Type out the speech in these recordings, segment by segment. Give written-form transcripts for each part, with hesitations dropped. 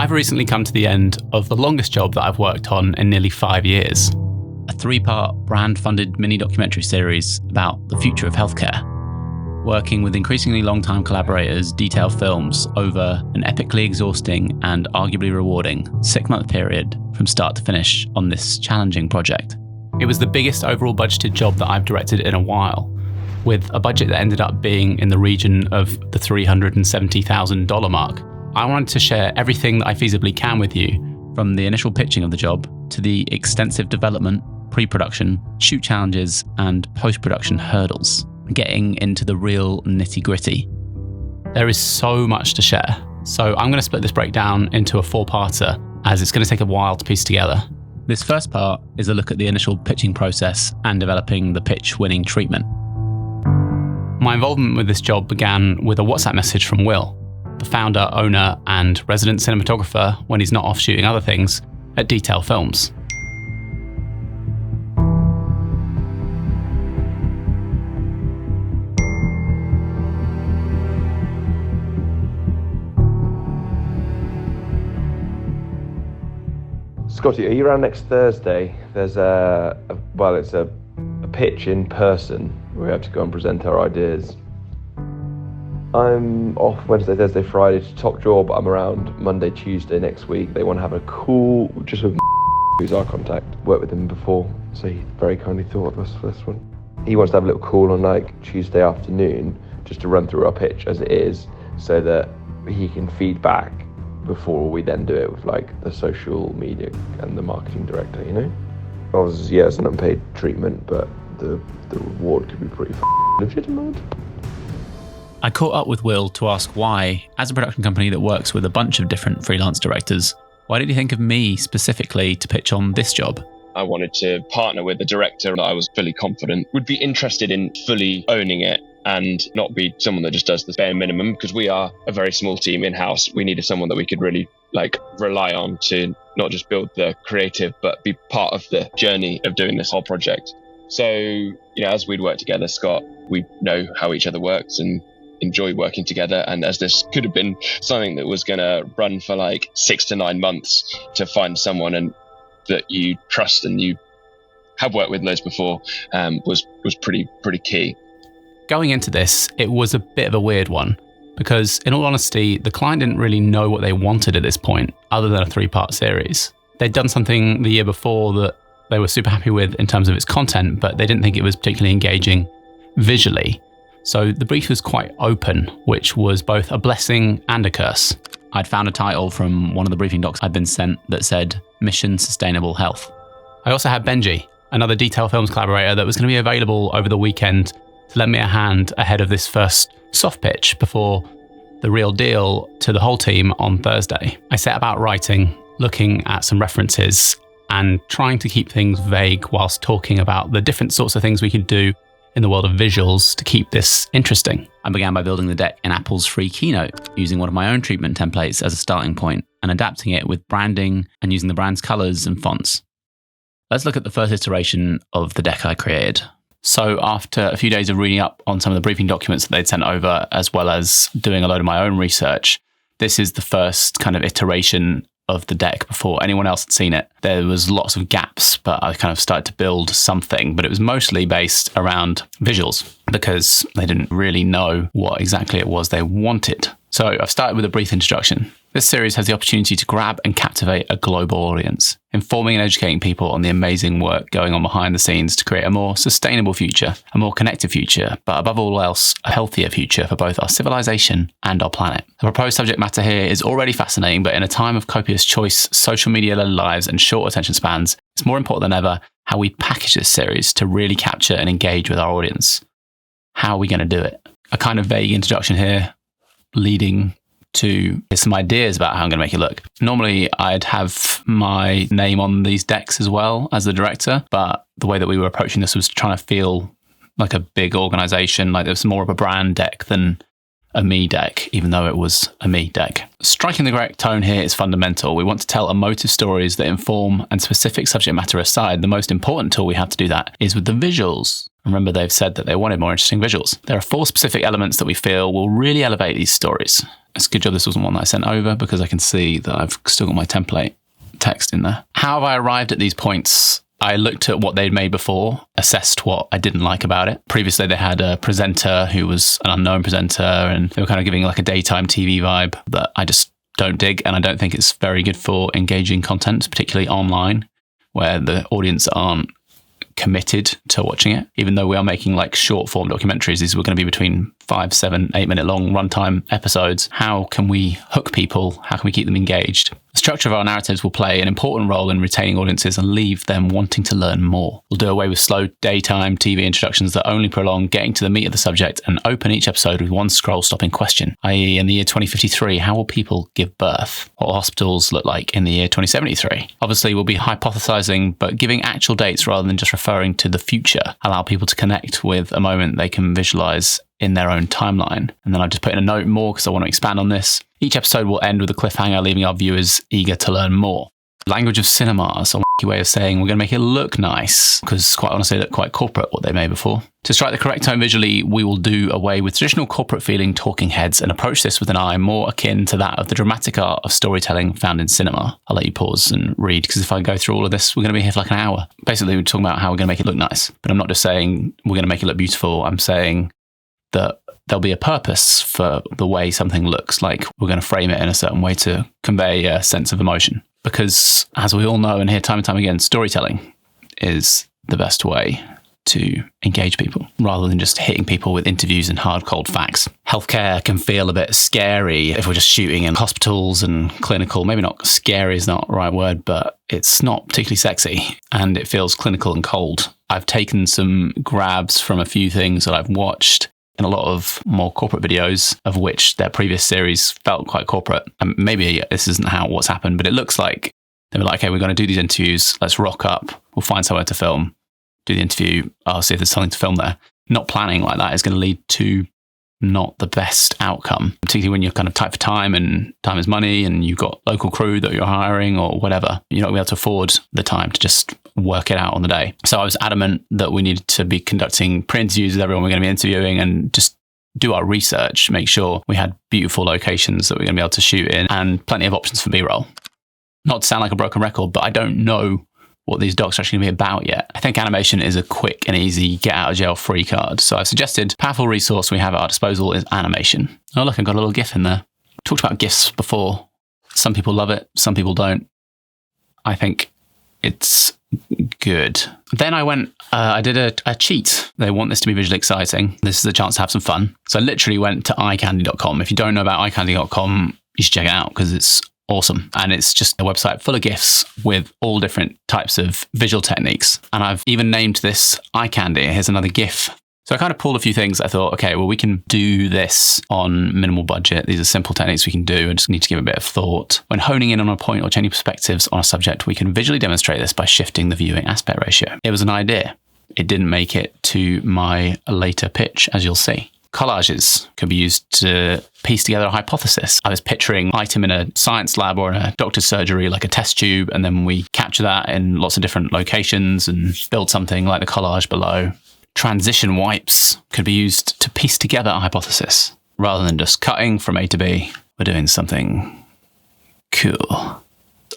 I've recently come to the end of the longest job that I've worked on in nearly 5 years. A 3-part brand-funded mini-documentary series about the future of healthcare. Working with increasingly long-time collaborators, detailed films over an epically exhausting and arguably rewarding 6-month period from start to finish on this challenging project. It was the biggest overall budgeted job that I've directed in a while, with a budget that ended up being in the region of the $370,000 mark. I wanted to share everything that I feasibly can with you, from the initial pitching of the job to the extensive development, pre-production, shoot challenges, and post-production hurdles, getting into the real nitty-gritty. There is so much to share, so I'm going to split this breakdown into a 4-parter, as it's going to take a while to piece together. This first part is a look at the initial pitching process and developing the pitch-winning treatment. My involvement with this job began with a WhatsApp message from Will, the founder, owner, and resident cinematographer when he's not off shooting other things at Detail Films. Scotty, are you around next Thursday? There's it's a pitch in person. We have to go and present our ideas. I'm off Wednesday, Thursday, Friday to Top Draw, but I'm around Monday, Tuesday next week. They want to have a call just with who's our contact. Worked with him before, so he very kindly thought of us for this one. He wants to have a little call on like Tuesday afternoon just to run through our pitch as it is, so that he can feed back before we then do it with like the social media and the marketing director, you know? Obviously, yeah, it's an unpaid treatment, but the reward could be pretty legitimate. I caught up with Will to ask why, as a production company that works with a bunch of different freelance directors, why did he think of me specifically to pitch on this job? I wanted to partner with a director that I was fully confident would be interested in fully owning it and not be someone that just does the bare minimum, because we are a very small team in-house. We needed someone that we could really rely on to not just build the creative, but be part of the journey of doing this whole project. So, as we'd worked together, Scott, we know how each other works and enjoy working together. And as this could have been something that was going to run for 6 to 9 months, to find someone and that you trust and you have worked with loads before was pretty key. Going into this, it was a bit of a weird one, because in all honesty, the client didn't really know what they wanted at this point, other than a 3-part series. They'd done something the year before that they were super happy with in terms of its content, but they didn't think it was particularly engaging visually. So the brief was quite open, which was both a blessing and a curse. I'd found a title from one of the briefing docs I'd been sent that said Mission Sustainable Health. I also had Benji, another Detail Films collaborator that was going to be available over the weekend to lend me a hand ahead of this first soft pitch before the real deal to the whole team on Thursday. I set about writing, looking at some references and trying to keep things vague whilst talking about the different sorts of things we could do in the world of visuals to keep this interesting. I began by building the deck in Apple's free Keynote, using one of my own treatment templates as a starting point and adapting it with branding and using the brand's colors and fonts. Let's look at the first iteration of the deck I created. So after a few days of reading up on some of the briefing documents that they'd sent over, as well as doing a load of my own research, this is the first kind of iteration of the deck before anyone else had seen it. There was lots of gaps, but I kind of started to build something, but it was mostly based around visuals because they didn't really know what exactly it was they wanted. So I've started with a brief introduction. This series has the opportunity to grab and captivate a global audience, informing and educating people on the amazing work going on behind the scenes to create a more sustainable future, a more connected future, but above all else, a healthier future for both our civilization and our planet. The proposed subject matter here is already fascinating, but in a time of copious choice, social media-led lives, and short attention spans, it's more important than ever how we package this series to really capture and engage with our audience. How are we going to do it? A kind of vague introduction here, leading to some ideas about how I'm going to make it look. Normally, I'd have my name on these decks as well as the director, but the way that we were approaching this was trying to feel like a big organization, like it was more of a brand deck than a me deck, even though it was a me deck. Striking the correct tone here is fundamental. We want to tell emotive stories that inform, and specific subject matter aside, the most important tool we have to do that is with the visuals. Remember, they've said that they wanted more interesting visuals. There are 4 specific elements that we feel will really elevate these stories. It's a good job this wasn't one that I sent over because I can see that I've still got my template text in there. How have I arrived at these points? I looked at what they'd made before, assessed what I didn't like about it. Previously, they had a presenter who was an unknown presenter, and they were kind of giving like a daytime TV vibe that I just don't dig, and I don't think it's very good for engaging content, particularly online, where the audience aren't committed to watching it. Even though we are making like short form documentaries, these were going to be between 5, 7, 8 minute long runtime episodes. How can we hook people? How can we keep them engaged? The structure of our narratives will play an important role in retaining audiences and leave them wanting to learn more. We'll do away with slow daytime TV introductions that only prolong getting to the meat of the subject and open each episode with one scroll-stopping question, i.e. in the year 2053, how will people give birth? What will hospitals look like in the year 2073? Obviously, we'll be hypothesizing, but giving actual dates rather than just referring to the future, allow people to connect with a moment they can visualize in their own timeline. And then I've just put in a note more because I want to expand on this. Each episode will end with a cliffhanger, leaving our viewers eager to learn more. Language of cinema is a wacky way of saying we're going to make it look nice, because quite honestly, it looked quite corporate what they made before. To strike the correct tone visually, we will do away with traditional corporate feeling talking heads and approach this with an eye more akin to that of the dramatic art of storytelling found in cinema. I'll let you pause and read, because if I go through all of this, we're going to be here for like an hour. Basically, we're talking about how we're going to make it look nice. But I'm not just saying we're going to make it look beautiful. I'm saying that there'll be a purpose for the way something looks. Like we're going to frame it in a certain way to convey a sense of emotion. Because as we all know and hear time and time again, storytelling is the best way to engage people rather than just hitting people with interviews and hard, cold facts. Healthcare can feel a bit scary if we're just shooting in hospitals and clinical. Maybe not scary is not the right word, but it's not particularly sexy and it feels clinical and cold. I've taken some grabs from a few things that I've watched in a lot of more corporate videos, of which their previous series felt quite corporate. And maybe this isn't what's happened, but it looks like they were like, okay, we're going to do these interviews. Let's rock up. We'll find somewhere to film, do the interview. I'll see if there's something to film there. Not planning like that is going to lead to not the best outcome, particularly when you're kind of tight for time and time is money and you've got local crew that you're hiring or whatever. You're not going to be able to afford the time to just work it out on the day. So I was adamant that we needed to be conducting pre-interviews with everyone we're going to be interviewing and just do our research, make sure we had beautiful locations that we're going to be able to shoot in and plenty of options for B-roll. Not to sound like a broken record, but I don't know what these docs are actually going to be about yet. I think animation is a quick and easy get out of jail free card. So I've suggested powerful resource we have at our disposal is animation. Oh, look, I've got a little GIF in there. Talked about GIFs before. Some people love it. Some people don't. I think it's good. Then I did a cheat. They want this to be visually exciting. This is a chance to have some fun. So I literally went to iCandy.com. If you don't know about iCandy.com, you should check it out because it's awesome. And it's just a website full of GIFs with all different types of visual techniques. And I've even named this iCandy. Here's another GIF. So I kind of pulled a few things. I thought, okay, well, we can do this on minimal budget. These are simple techniques we can do. I just need to give a bit of thought. When honing in on a point or changing perspectives on a subject, we can visually demonstrate this by shifting the viewing aspect ratio. It was an idea. It didn't make it to my later pitch, as you'll see. Collages can be used to piece together a hypothesis. I was picturing an item in a science lab or in a doctor's surgery, like a test tube, and then we capture that in lots of different locations and build something like the collage below. Transition wipes could be used to piece together a hypothesis. Rather than just cutting from A to B, we're doing something cool.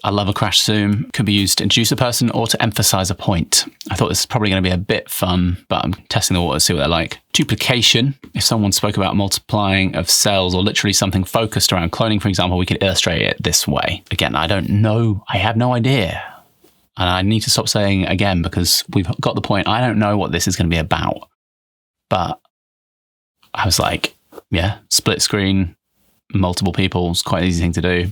I love a crash zoom. Could be used to introduce a person or to emphasize a point. I thought this is probably going to be a bit fun, but I'm testing the waters, see what they're like. Duplication. If someone spoke about multiplying of cells or literally something focused around cloning, for example, we could illustrate it this way. Again, I don't know. I have no idea. And I need to stop saying again because we've got the point. I don't know what this is going to be about. But I was like, yeah, split screen, multiple people is quite an easy thing to do.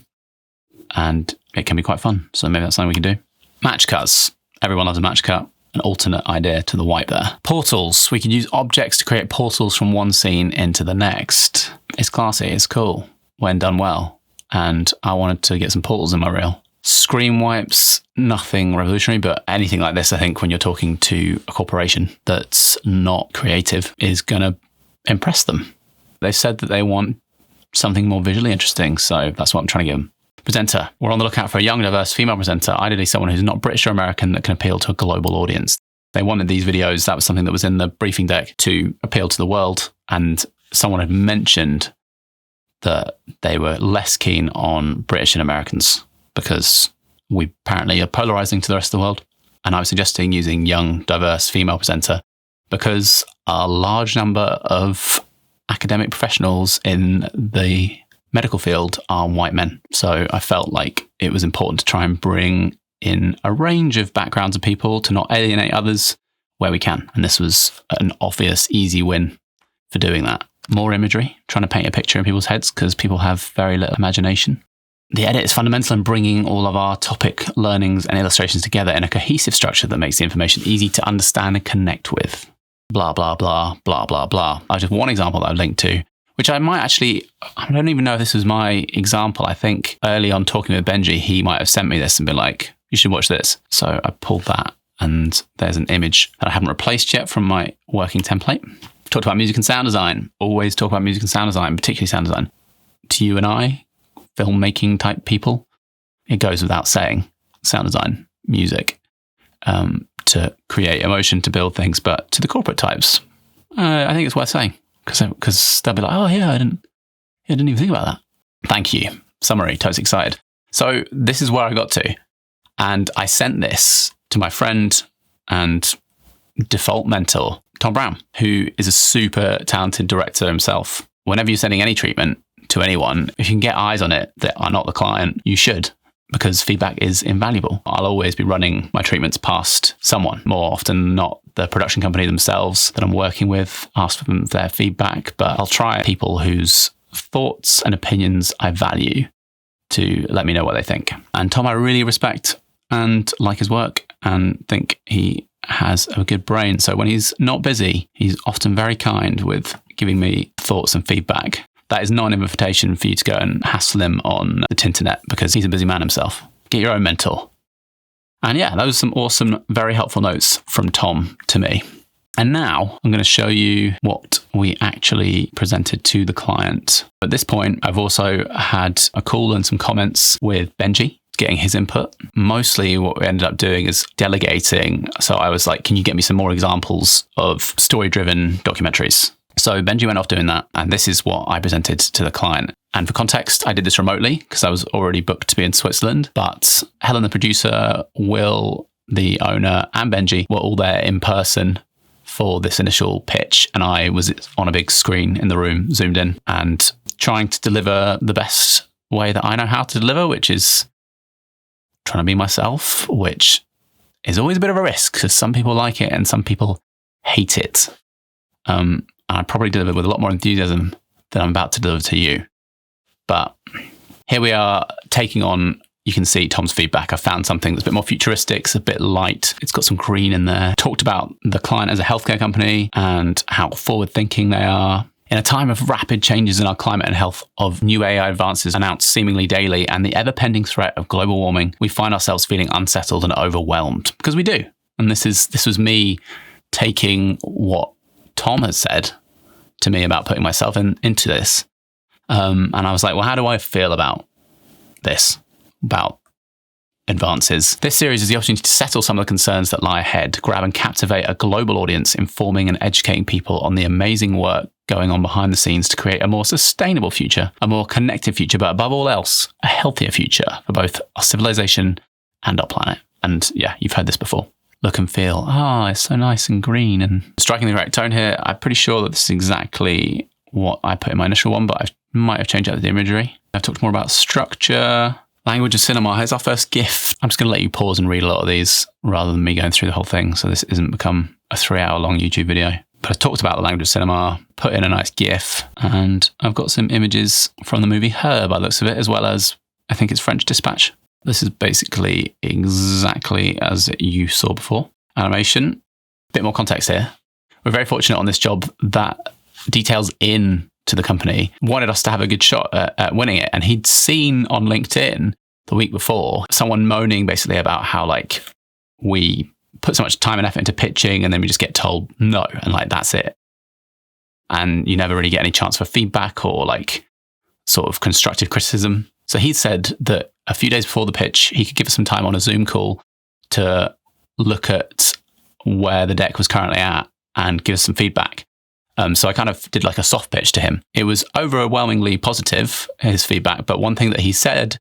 And it can be quite fun. So maybe that's something we can do. Match cuts. Everyone loves a match cut. An alternate idea to the wipe there. Portals. We can use objects to create portals from one scene into the next. It's classy. It's cool when done well. And I wanted to get some portals in my reel. Screen wipes. Nothing revolutionary, but anything like this, I think when you're talking to a corporation that's not creative is going to impress them. They've said that they want something more visually interesting. So that's what I'm trying to give them. Presenter. We're on the lookout for a young, diverse female presenter, ideally someone who's not British or American that can appeal to a global audience. They wanted these videos. That was something that was in the briefing deck to appeal to the world. And someone had mentioned that they were less keen on British and Americans because we apparently are polarizing to the rest of the world. And I was suggesting using young, diverse female presenter because a large number of academic professionals in the medical field are white men. So I felt like it was important to try and bring in a range of backgrounds of people to not alienate others where we can. And this was an obvious, easy win for doing that. More imagery, trying to paint a picture in people's heads because people have very little imagination. The edit is fundamental in bringing all of our topic learnings and illustrations together in a cohesive structure that makes the information easy to understand and connect with. Blah, blah, blah, blah, blah, blah. Just one example that I've linked to, which I might actually, I don't even know if this was my example. I think early on talking with Benji, he might have sent me this and been like, you should watch this. So I pulled that and there's an image that I haven't replaced yet from my working template. Talked about music and sound design. Always talk about music and sound design, particularly sound design. To you and I, filmmaking type people, it goes without saying, sound design, music, to create emotion, to build things. But to the corporate types, I think it's worth saying because they'll be like, oh yeah, I didn't even think about that. Thank you. Summary, totes excited. So this is where I got to. And I sent this to my friend and default mentor, Tom Brown, who is a super talented director himself. Whenever you're sending any treatment to anyone, if you can get eyes on it that are not the client, you should, because feedback is invaluable. I'll always be running my treatments past someone, more often than not the production company themselves that I'm working with, ask for them their feedback, but I'll try people whose thoughts and opinions I value to let me know what they think. And Tom, I really respect and like his work and think he has a good brain. So when he's not busy, he's often very kind with giving me thoughts and feedback. That is not an invitation for you to go and hassle him on the Tinternet because he's a busy man himself. Get your own mentor. And yeah, those are some awesome, very helpful notes from Tom to me. And now I'm going to show you what we actually presented to the client. At this point, I've also had a call and some comments with Benji, getting his input. Mostly what we ended up doing is delegating. So I was like, can you get me some more examples of story-driven documentaries? So Benji went off doing that, and this is what I presented to the client. And for context, I did this remotely because I was already booked to be in Switzerland, but Helen, the producer, Will, the owner, and Benji were all there in person for this initial pitch, and I was on a big screen in the room, zoomed in, and trying to deliver the best way that I know how to deliver, which is trying to be myself, which is always a bit of a risk because some people like it and some people hate it. I probably delivered with a lot more enthusiasm than I'm about to deliver to you. But here we are taking on, you can see Tom's feedback. I found something that's a bit more futuristic, it's a bit light. It's got some green in there. Talked about the client as a healthcare company and how forward thinking they are. In a time of rapid changes in our climate and health, of new AI advances announced seemingly daily, and the ever-pending threat of global warming, we find ourselves feeling unsettled and overwhelmed. Because we do. And this was me taking what Tom has said to me about putting myself into this. And I was like, well, how do I feel about this? About advances. This series is the opportunity to settle some of the concerns that lie ahead, grab and captivate a global audience, informing and educating people on the amazing work going on behind the scenes to create a more sustainable future, a more connected future, but above all else, a healthier future for both our civilization and our planet. And yeah, you've heard this before. Look and feel, it's so nice and green and striking the correct tone here. I'm pretty sure that this is exactly what I put in my initial one, but I might have changed out the imagery. I've talked more about structure, language of cinema. Here's our first GIF. I'm just going to let you pause and read a lot of these rather than me going through the whole thing, so this isn't become a 3-hour long YouTube video. But I talked about the language of cinema, put in a nice GIF, and I've got some images from the movie Her by the looks of it, as well as, I think it's French Dispatch. This is basically exactly as you saw before. Animation, a bit more context here. We're very fortunate on this job that Details in to the company wanted us to have a good shot at winning it. And he'd seen on LinkedIn the week before someone moaning basically about how like we put so much time and effort into pitching and then we just get told no. And like, that's it. And you never really get any chance for feedback or like sort of constructive criticism. So he said that a few days before the pitch, he could give us some time on a Zoom call to look at where the deck was currently at and give us some feedback. So I kind of did like a soft pitch to him. It was overwhelmingly positive, his feedback. But one thing that he said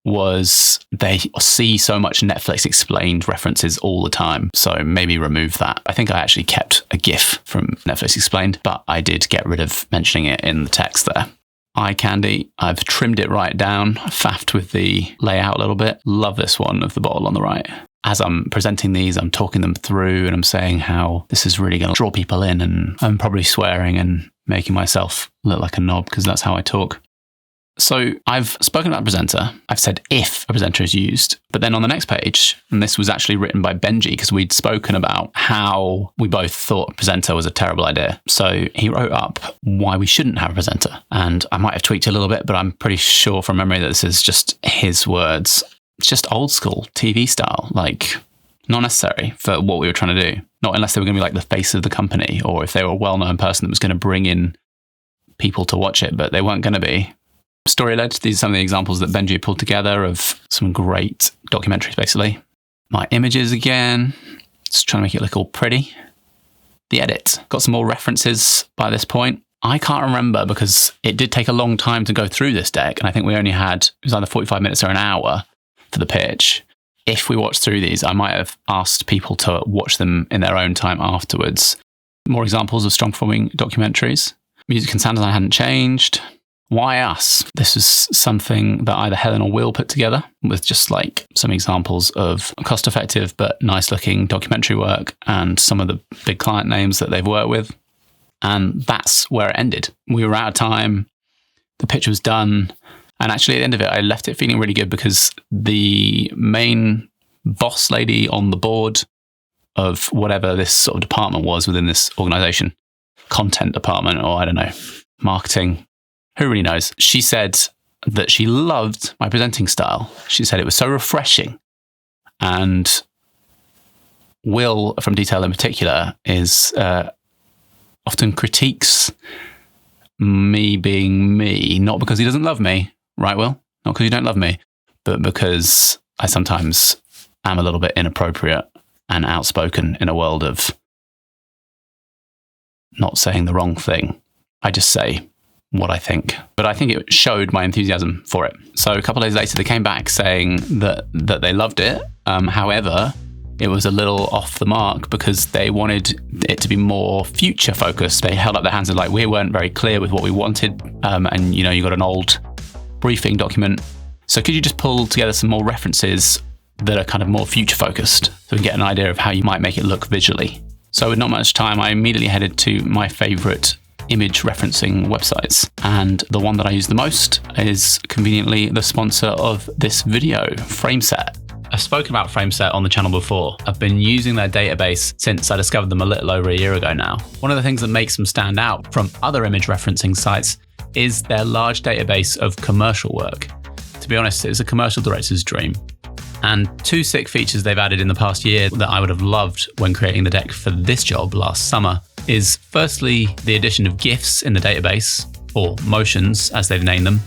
was they see so much Netflix explained references all the time. So maybe remove that. I think I actually kept a GIF from Netflix explained, but I did get rid of mentioning it in the text there. Eye candy, I've trimmed it right down, faffed with the layout a little bit. Love this one of the bottle on the right. As I'm presenting these, I'm talking them through and I'm saying how this is really going to draw people in, and I'm probably swearing and making myself look like a knob because that's how I talk. So I've spoken about presenter. I've said if a presenter is used, but then on the next page, and this was actually written by Benji because we'd spoken about how we both thought presenter was a terrible idea. So he wrote up why we shouldn't have a presenter. And I might have tweaked it a little bit, but I'm pretty sure from memory that this is just his words. It's just old school TV style, like not necessary for what we were trying to do. Not unless they were going to be like the face of the company, or if they were a well-known person that was going to bring in people to watch it, but they weren't going to be. Story-led, these are some of the examples that Benji pulled together of some great documentaries, basically. My images again, just trying to make it look all pretty. The edit, got some more references by this point. I can't remember because it did take a long time to go through this deck, and I think we only had, it was either 45 minutes or an hour for the pitch. If we watched through these, I might have asked people to watch them in their own time afterwards. More examples of strong performing documentaries. Music and sound design hadn't changed. Why us? This is something that either Helen or Will put together with just like some examples of cost effective but nice looking documentary work and some of the big client names that they've worked with. And that's where it ended. We were out of time. The pitch was done. And actually, at the end of it, I left it feeling really good because the main boss lady on the board of whatever this sort of department was within this organization, content department, or I don't know, marketing, who really knows? She said that she loved my presenting style. She said it was so refreshing. And Will, from Detail in particular, is often critiques me being me, not because he doesn't love me. Right, Will? Not because you don't love me, but because I sometimes am a little bit inappropriate and outspoken in a world of not saying the wrong thing. I just say what I think. But I think it showed my enthusiasm for it. So a couple of days later, they came back saying that they loved it. However, it was a little off the mark because they wanted it to be more future focused. They held up their hands and like, we weren't very clear with what we wanted. And you know, you got an old briefing document. So could you just pull together some more references that are kind of more future focused so we can get an idea of how you might make it look visually? So with not much time, I immediately headed to my favorite image referencing websites. And the one that I use the most is conveniently the sponsor of this video, Frameset. I've spoken about Frameset on the channel before. I've been using their database since I discovered them a little over a year ago now. One of the things that makes them stand out from other image referencing sites is their large database of commercial work. To be honest, it's a commercial director's dream. And two sick features they've added in the past year that I would have loved when creating the deck for this job last summer is firstly the addition of GIFs in the database, or motions as they've named them.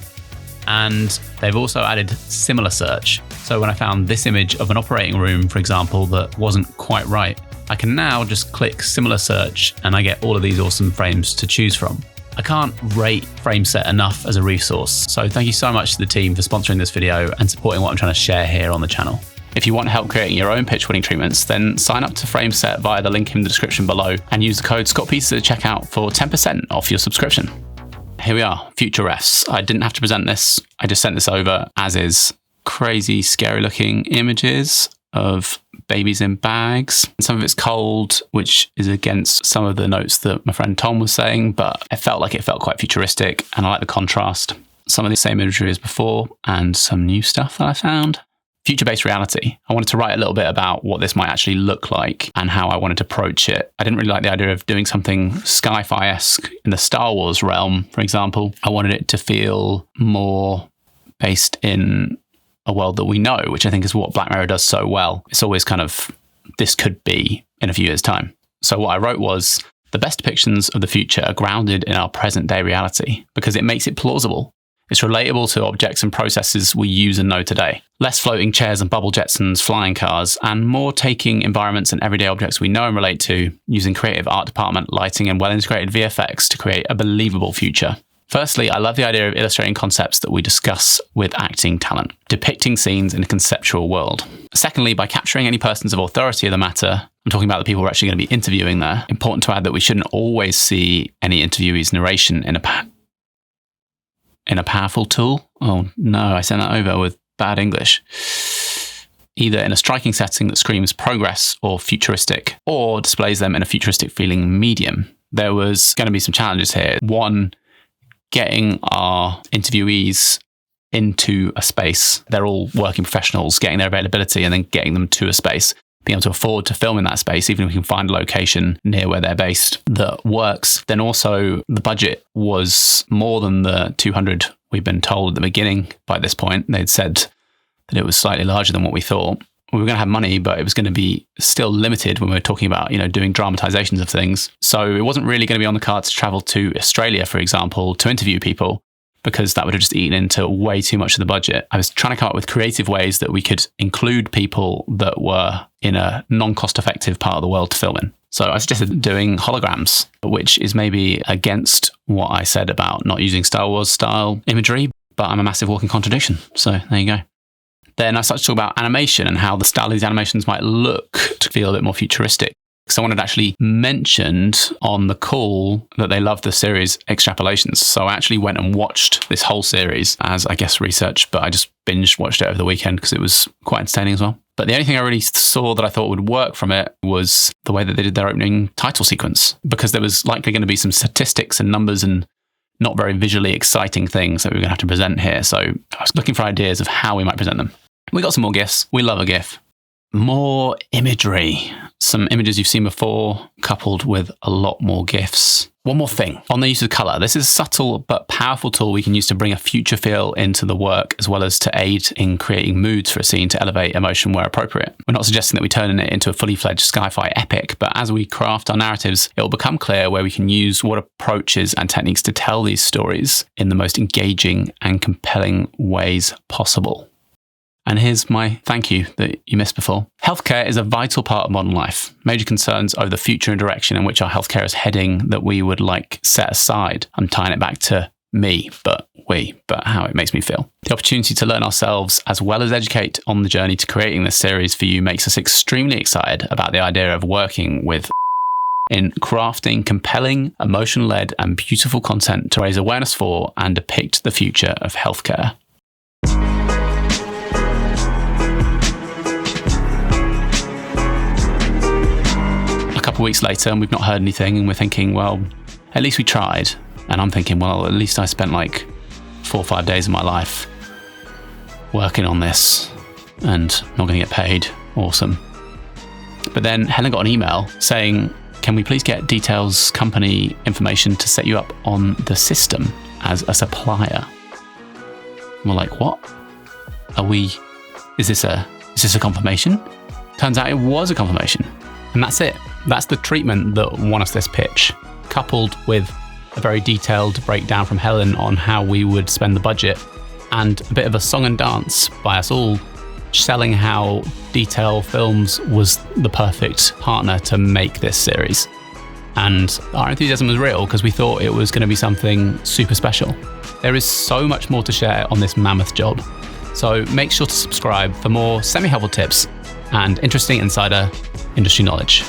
And they've also added similar search. So when I found this image of an operating room, for example, that wasn't quite right, I can now just click similar search and I get all of these awesome frames to choose from. I can't rate Frameset enough as a resource, so thank you so much to the team for sponsoring this video and supporting what I'm trying to share here on the channel. If you want help creating your own pitch winning treatments, then sign up to Frameset via the link in the description below and use the code ScottPiece at checkout for 10% off your subscription. Here we are, future refs. I didn't have to present this, I just sent this over as is. Crazy, scary looking images of babies in bags. Some of it's cold, which is against some of the notes that my friend Tom was saying, but it felt quite futuristic and I like the contrast. Some of the same imagery as before and some new stuff that I found. Future-based reality. I wanted to write a little bit about what this might actually look like and how I wanted to approach it. I didn't really like the idea of doing something sci-fi-esque in the Star Wars realm, for example. I wanted it to feel more based in a world that we know, which I think is what Black Mirror does so well. It's always kind of, this could be in a few years' time. So what I wrote was, the best depictions of the future are grounded in our present day reality because it makes it plausible. It's relatable to objects and processes we use and know today. Less floating chairs and bubble jets and flying cars, and more taking environments and everyday objects we know and relate to, using creative art department, lighting, and well-integrated VFX to create a believable future. Firstly, I love the idea of illustrating concepts that we discuss with acting talent, depicting scenes in a conceptual world. Secondly, by capturing any persons of authority of the matter, I'm talking about the people we're actually going to be interviewing there. Important to add that we shouldn't always see any interviewee's narration in a powerful tool. Oh no, I sent that over with bad English. Either in a striking setting that screams progress or futuristic, or displays them in a futuristic feeling medium. There was going to be some challenges here. One, getting our interviewees into a space. They're all working professionals, getting their availability and then getting them to a space, being able to afford to film in that space, even if we can find a location near where they're based that works. Then also the budget was more than the 200 we've been told at the beginning. By this point, they'd said that it was slightly larger than what we thought. We were going to have money, but it was going to be still limited when we were talking about, doing dramatizations of things. So it wasn't really going to be on the cards to travel to Australia, for example, to interview people, because that would have just eaten into way too much of the budget. I was trying to come up with creative ways that we could include people that were in a non-cost effective part of the world to film in. So I suggested doing holograms, which is maybe against what I said about not using Star Wars style imagery, but I'm a massive walking contradiction. So there you go. Then I started to talk about animation and how the style of these animations might look to feel a bit more futuristic. Someone had actually mentioned on the call that they loved the series Extrapolations. So I actually went and watched this whole series as, I guess, research, but I just binge watched it over the weekend because it was quite entertaining as well. But the only thing I really saw that I thought would work from it was the way that they did their opening title sequence, because there was likely going to be some statistics and numbers and not very visually exciting things that we were going to have to present here. So I was looking for ideas of how we might present them. We got some more GIFs. We love a GIF. More imagery. Some images you've seen before, coupled with a lot more GIFs. One more thing on the use of color. This is a subtle but powerful tool we can use to bring a future feel into the work, as well as to aid in creating moods for a scene to elevate emotion where appropriate. We're not suggesting that we turn it into a fully fledged sci-fi epic, but as we craft our narratives, it will become clear where we can use what approaches and techniques to tell these stories in the most engaging and compelling ways possible. And here's my thank you that you missed before. Healthcare is a vital part of modern life. Major concerns over the future and direction in which our healthcare is heading that we would like set aside. I'm tying it back to me, but how it makes me feel. The opportunity to learn ourselves as well as educate on the journey to creating this series for you makes us extremely excited about the idea of working with in crafting compelling, emotion-led and beautiful content to raise awareness for and depict the future of healthcare. Couple weeks later and we've not heard anything, and we're thinking, well, at least we tried. And I'm thinking, well, at least I spent like 4 or 5 days of my life working on this and not going to get paid. Awesome. But then Helen got an email saying, can we please get details, company information to set you up on the system as a supplier? And we're like, what? Is this a confirmation? Turns out it was a confirmation. And that's it. That's the treatment that won us this pitch, coupled with a very detailed breakdown from Helen on how we would spend the budget, and a bit of a song and dance by us all, selling how Detail Films was the perfect partner to make this series. And our enthusiasm was real because we thought it was going to be something super special. There is so much more to share on this mammoth job. So make sure to subscribe for more semi-helpful tips and interesting insider industry knowledge.